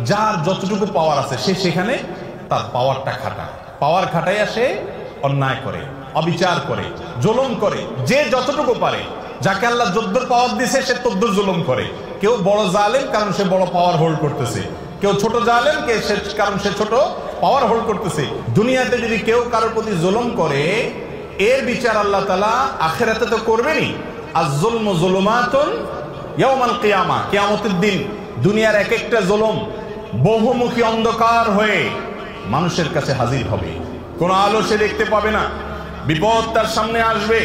যার যতটুকু পাওয়ার আছে সে সেখানে তার পাওয়ারটা খাটায়, পাওয়ার খাটাইয়া সে অন্যায় করে, অবিচার করে, জুলুম করে, যে যতটুকু পারে। যাকে আল্লাহ যদ্দুর পাওয়ার দিছে সে তদ্দুর জুলুম করে। কেউ বড় জালেম কারণ সে বড় পাওয়ার হোল্ড করতেছে, কেউ ছোট জালেম কারণ সে ছোট পাওয়ার হোল্ড করতেছে। দুনিয়াতে যদি কেউ কারোর প্রতি জুলুম করে, এর বিচার আল্লাহ তাআলা আখিরাতে তো করবেনই। আয-যুলমু যুলুমাতুন ইয়াওমাল কিয়ামা, কিয়ামতের দিন দুনিয়ার এক একটা জুলুম বহুমুখী অন্ধকার হয়ে মানুষের কাছে হাজির হবে। কোন আলো সে দেখতে পাবে না, বিপদ তার সামনে আসবে।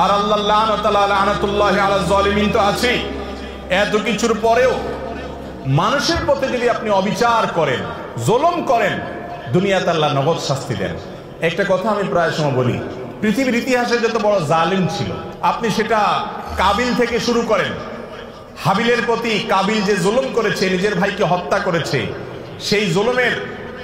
আর আল্লাহ লানাতুল্লাহি আলা যালিমিন তো আছে। এত কিছুর পরেও মানুষের প্রতি যদি আপনি অবিচার করেন, জুলুম করেন, দুনিয়াতে আল্লাহ নগদ শাস্তি দেন। একটা কথা আমি প্রায় সময় বলি, পৃথিবীর ইতিহাসে যত বড় জালিম ছিল, আপনি সেটা কাবিল থেকে শুরু করেন। হাবিলের প্রতি কাবিল যে জুলুম করেছে, নিজের ভাইকে হত্যা করেছে, সেই জুলুমের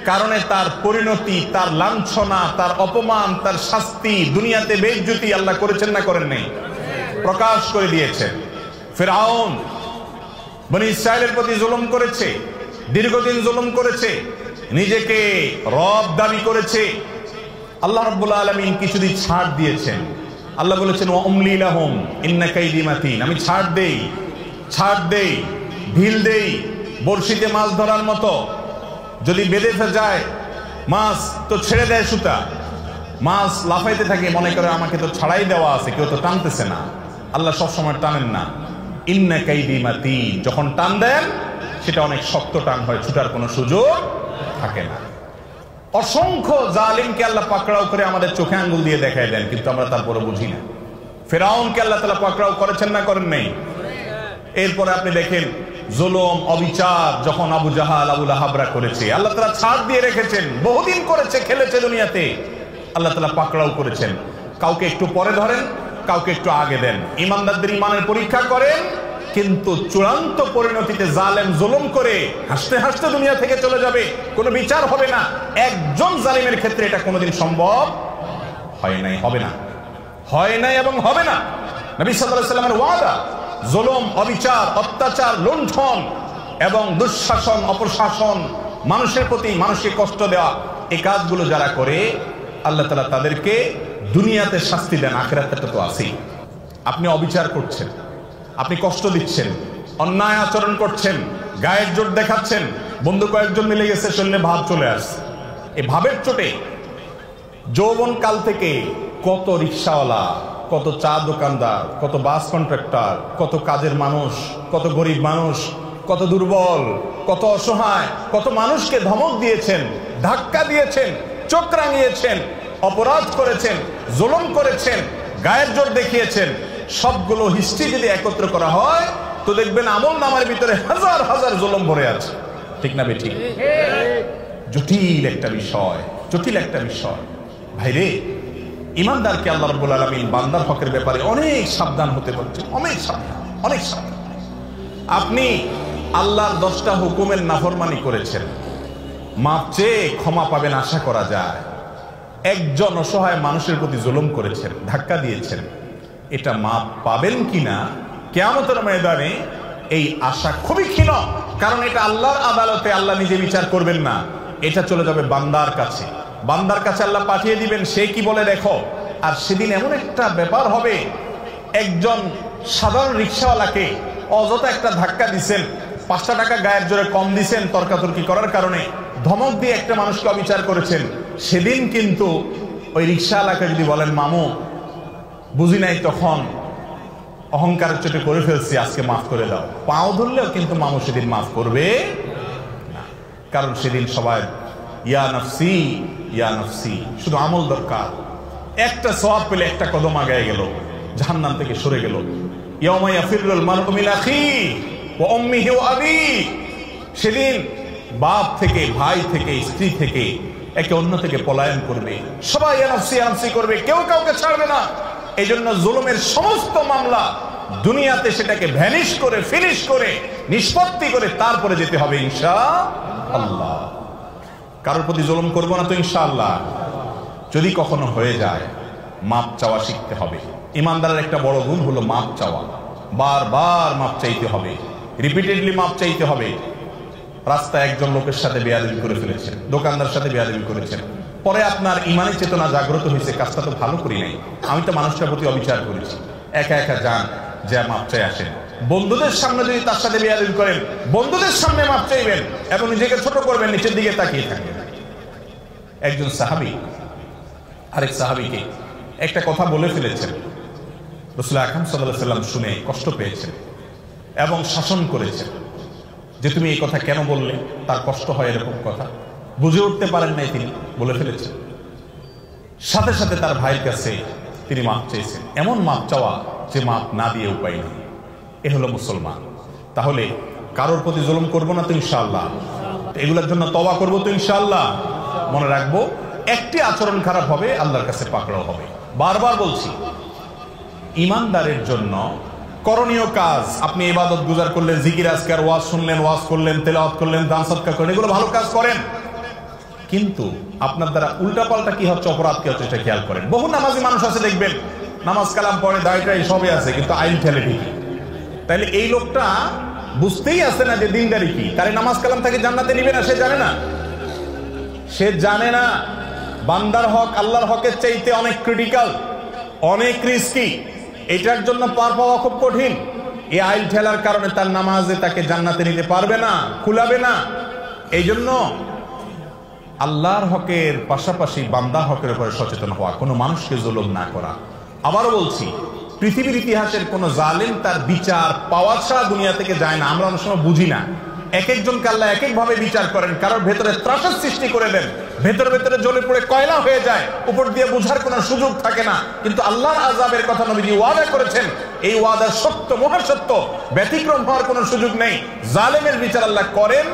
কারণে তার পরিণতি, তার লাঞ্ছনা, তার অপমান, তার শাস্তি, দুনিয়াতে বেইজ্জতি আল্লাহ করেছেন না করেন নাই? প্রকাশ করে দিয়েছেন। ফিরআউন বনি ইসরাইলের প্রতি জুলুম করেছে, দীর্ঘদিন জুলুম করেছে, নিজেকে রব দাবি করেছে। আল্লাহ রাব্বুল আলামিন কিছুদিন ছাড় দিয়েছেন। আল্লাহ বলেছেন ওয়া উমলি লাহুম ইন্না কাইদি মাতিন, আমি ছাড় দেই, ঢিল দেই, বড়শিতে মাছ ধরার মতো। যদি বেঁধে যায় মাছ তো ছেড়ে দেয় সুতা, মাছ লাফাইতে থাকে, মনে করে আমাকে তো ছাড়াই দেওয়া আছে, কেউ তো টানতেছে না। আল্লাহ সবসময় টানেন না। ইন্না কাইদি মাতিন, যখন টান দেন সেটা অনেক শক্ত টান হয়, ছুটার কোনো সুযোগ থাকে না। অসংখ্য জালিমকে আল্লাহ পাকড়াও করে আমাদের চোখে আঙ্গুল দিয়ে দেখায় দেন, কিন্তু আমরা তারপরে বুঝি না। ফিরআউনকে আল্লাহ তাআলা পাকড়াও করেছেন না করেন নাই? এরপরে আপনি দেখেন জুলুম, অবিচার যখন আবু জাহাল, আবু লাহাবরা করেছে, আল্লাহ তাআলা ছাড় দিয়ে রেখেছেন। বহুদিন করেছে, খেলেছে দুনিয়াতে, আল্লাহ তাআলা পাকড়াও করেছেন। কাউকে একটু পরে ধরেন, কাউকে একটু আগে দেন। ইমানদারদের ইমানের পরীক্ষা করেন, কিন্তু চূড়ান্ত পরিণতিতে জালেম জুলুম করে হাসতে হাসতে দুনিয়া থেকে চলে যাবে, কোনো বিচার হবে না। একজন জালিমের ক্ষেত্রে এটা কোনোদিন সম্ভব হয় নাই, হবে না, হয় নাই এবং হবে না। নবী সাল্লাল্লাহু আলাইহি ওয়াসাল্লামের ওয়াদা, জুলুম, অবিচার, অত্যাচার, লুণ্ঠন এবং দুঃশাসন, অপশাসন, মানুষের প্রতি মানুষকে কষ্ট দেওয়া, এই কাজগুলো যারা করে আল্লাহ তাআলা তাদেরকে দুনিয়াতে শাস্তি দেন, আখিরাতে তো আছেই। আপনি অবিচার করছেন, আপনি কষ্ট দিচ্ছেন, অন্যায় আচরণ করছেন, গায়ের জোর দেখাচ্ছেন, বন্ধু কয়েকজন মিলে গেছে, শরীরে ভাব চলে আসছে। এই ভাবের চোটে যৌবন কাল থেকে কত রিক্সাওয়ালা, কত চা দোকানদার, কত বাস কন্ট্রাক্টর, কত কাজের মানুষ, কত গরিব মানুষ, কত দুর্বল, কত অসহায়, কত মানুষকে ধমক দিয়েছেন, ধাক্কা দিয়েছেন, চোখ রাঙিয়েছেন, অপরাধ করেছেন, জুলুম করেছেন, গায়ের জোর দেখিয়েছেন। সবগুলো হিস্ট্রি যদি একত্র করা হয় তো দেখবেন আমল নামার ভিতরে হাজার হাজার জুলুম ভরে আছে। ঠিক না বেঠিক? জটিল একটা বিষয়, জটিল একটা বিষয়। ভাইরে, ইমানদারকে আল্লাহ রাব্বুল আলামিন বান্দার হকের ব্যাপারে অনেক সাবধান হতে বলছেন, অনেক সাবধান, অনেক সাবধান। আপনি আল্লাহর 10টা হুকুমের নাফরমানি করেছেন, মাপ চেয়ে ক্ষমা পাবেন আশা করা যায়। একজন অসহায় মানুষের প্রতি জুলুম করেছেন, ধাক্কা দিয়েছেন, এটা মাপ পাবেন কিনা কিয়ামতের ময়দানে এই আশা খুবই ক্ষীণ। কারণ এটা আল্লাহর আদালতে আল্লাহ নিজে বিচার করবেন না, এটা চলে যাবে বান্দার কাছে। বান্দার কাছে আল্লাহ পাঠিয়ে দিবেন, সে কি বলে দেখো। আর সেদিন এমন একটা ব্যাপার হবে, একজন সাধারণ রিক্সাওয়ালাকে অযথা একটা ধাক্কা দিচ্ছেন, 5টা টাকা গায়ের জোরে কম দিচ্ছেন তর্কাতর্কি করার কারণে, ধমক দিয়ে একটা মানুষকে অবিচার করেছেন। সেদিন কিন্তু ওই রিক্সাওয়ালাকে যদি বলেন মামু বুঝি নাই, তখন অহংকারের চোটে করে ফেলছি, আজকে মাফ করে দাও, পাও ধরলেও কিন্তু মামু সেদিন মাফ করবে না। কারণ সেদিন সবাই ইয়া নফসি, ইয়া নফসি, শুধু আমল দরকার। একটা সওয়াব পেলে একটা কদম আগায় গেল, জাহান্নাম থেকে সরে গেল। ইয়াউমা ইয়াফিরুল মারউ মিন আখিহি ওয়া উম্মিহি ওয়া আবিহি, সেদিন বাপ থেকে, ভাই থেকে, স্ত্রী থেকে, একে অন্য থেকে পলায়ন করবে, সবাই ইয়া নফসি ইয়া নফসি করবে, কেউ কাউকে ছাড়বে না। এই জন্য জুলুমের সমস্ত মামলা দুনিয়াতে সেটাকে ভ্যানিশ করে, ফিনিশ করে, নিষ্পত্তি করে তারপরে যেতে হবে ইনশাআল্লাহ। কারোর প্রতি জুলুম করব না তো ইনশাআল্লাহ। যদি কখনো হয়ে যায়, মাপ চাওয়া শিখতে হবে। ইমানদারের একটা বড় গুণ হলো মাপ চাওয়া। বারবার মাপ চাইতে হবে, রিপিটেডলি মাপ চাইতে হবে। রাস্তায় একজন লোকের সাথে বেয়াদবি করে ফেলেছেন, দোকানদার সাথে বেয়াদবি করেছেন, পরে আপনার ইমানি চেতনা জাগ্রত হয়েছে, কাজটা তো ভালো করি নাই, আমি তো মানুষটার প্রতি অবিচার করেছি। একা একা যান, যা মাপ চাই আসেন। বন্ধুদের সামনে যদি তার সাথে বেয়াদবি করেন, বন্ধুদের সামনে মাপ চাইবেন এবং নিজেকে ছোট করবেন, নিচের দিকে তাকিয়ে থাকবেন। একজন সাহাবী আরেক সাহাবীকে একটা কথা বলে ফেলেছেন, রাসূল আকরাম সাল্লাল্লাহু আলাইহি ওয়াসাল্লাম শুনে কষ্ট পেয়েছেন এবং শাসন করেছেন যে তুমি এই কথা কেন বললে, তার কষ্ট হয় এরকম কথা, বুঝে উঠতে পারেন নাই, তিনি বলে ফেলেছেন। সাথে সাথে তার ভাইয়ের কাছে তিনি মাপ চেয়েছেন, এমন মাপ চাওয়া যে মাপ না দিয়ে উপায় নেই। এ হলো মুসলমান। তাহলে কারোর প্রতি জুলুম করবো না তো ইনশাআল্লাহ, এগুলোর জন্য তওবা করবো তো ইনশাআল্লাহ। মনে রাখবো, একটি আচরণ খারাপ হবে আল্লাহর কাছে পাকড়াও হবে। বারবার বলছি, ইমানদারের জন্য করণীয় কাজ, আপনি ইবাদত গুজার করলেন, জিকির আজকার, ওয়াজ শুনলেন, ওয়াজ করলেন, তেলাওয়াত করলেন, দান সদকা করলেন, এগুলো ভালো কাজ করেন, কিন্তু আপনার দ্বারা উল্টাপাল্টা কি হচ্ছে, অপরাধ কি হচ্ছে, এটা খেয়াল করেন। বহু নামাজি মানুষ আছে দেখবেন, নামাজ কালাম পড়ে, দায়টাই সবই আছে, কিন্তু আইন ঠেলে ঠিকই। তাইলে এই লোকটা বুঝতেই আছে না যে দিনদারি কি, তার নামাজ কালাম তাকে জান্নাতে নিবে না, সে জানে না। সে জানে না বান্দার হক আল্লাহর হকের চাইতে অনেক ক্রিটিক্যাল, অনেক রিস্কি, এটার জন্য পার পাওয়া খুব কঠিন। এই আইল ঠেলার কারণে তার নামাজে তাকে জান্নাতে নিতে পারবে না, কুলাবে না। এই জন্য আল্লাহর হকের পাশাপাশি বান্দার হকের উপরে সচেতন হওয়া, কোনো মানুষকে জুলুম না করা। আবারও বলছি, পৃথিবীর ইতিহাসের কোন জালেম তার বিচার পাওয়া ছাড়া দুনিয়া থেকে যায় না। আমরা অনেক সময় বুঝি না, এক একজনকে আল্লাহ এক এক ভাবে বিচার করেন। কারোর ভেতরে ত্রাসের সৃষ্টি করে দেন, ভেতরে ভেতরে জ্বলে পড়ে কয়লা হয়ে যায়, উপর দিয়ে বুঝার কোনো সুযোগ থাকে না। কিন্তু আল্লাহর আযাবের কথা নবীজি ওয়াদা করেছেন, এই ওয়াদা সত্য, মহাসত্য, ব্যতিক্রম হওয়ার কোনো সুযোগ নেই। জালেমের বিচার আল্লাহ করেন,